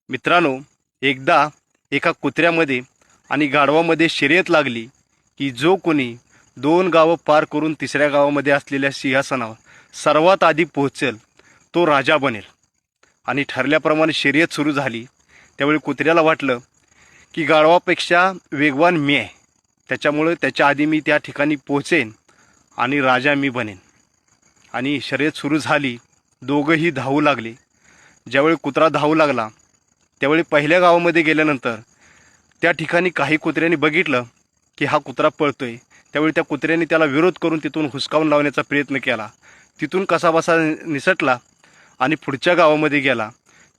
मित्रांनो, एकदा एका कुत्र्यामध्ये आणि गाढवामध्ये शर्यत लागली की जो कोणी 2 गावं पार करून तिसऱ्या गावामध्ये असलेल्या सिंहासनावर सर्वात आधी पोहोचेल तो राजा बनेल. आणि ठरल्याप्रमाणे शर्यत सुरू झाली. त्यावेळी कुत्र्याला वाटलं की गाढवापेक्षा वेगवान मी आहे, त्याच्यामुळे त्याच्या आधी मी त्या ठिकाणी पोहोचेन आणि राजा मी बनेन. आणि शर्यत सुरू झाली. दोघंही धावू लागले. ज्यावेळी कुत्रा धावू लागला त्यावेळी पहिल्या गावामध्ये गेल्यानंतर त्या ठिकाणी काही कुत्र्यांनी बघितलं की हा कुत्रा पळतोय. त्यावेळी त्या कुत्र्याने त्याला विरोध करून तिथून हुसकावून लावण्याचा प्रयत्न केला. तिथून कसाबसा निसटला आणि पुढच्या गावामध्ये गेला.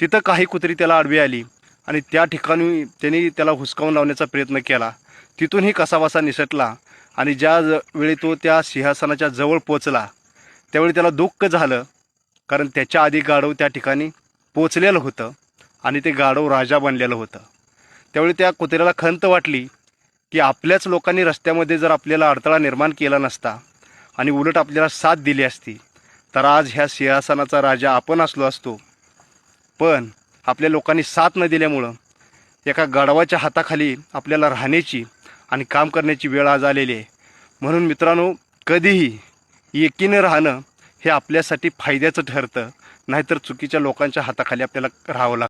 तिथं काही कुत्री त्याला आडवी आली आणि त्या ठिकाणी त्यांनी त्याला हुसकावून लावण्याचा प्रयत्न केला. तिथूनही कसाबसा निसटला आणि ज्या वेळी तो त्या सिंहासनाच्या जवळ पोचला त्यावेळी त्याला दुःख झालं, कारण त्याच्या आधी गाढव त्या ठिकाणी पोचलेलं होतं आणि ते गाढव राजा बनलेलं होतं. त्यावेळी त्या कुत्र्याला खंत वाटली की आपल्याच लोकांनी रस्त्यामध्ये जर आपल्याला अडथळा निर्माण केला नसता आणि उलट आपल्याला साथ दिली असती तर आज ह्या सिंहासनाचा राजा आपण असलो असतो. पण आपल्या लोकांनी साथ न दिल्यामुळं एका गाढवाच्या हाताखाली आपल्याला राहण्याची आणि काम करण्याची वेळ आज आलेली आहे. म्हणून मित्रांनो, कधीही एकीनं राहणं हे आपल्यासाठी फायद्याचं ठरतं, नाहीतर चुकीच्या लोकांच्या हाताखाली आपल्याला राहावं लागतं.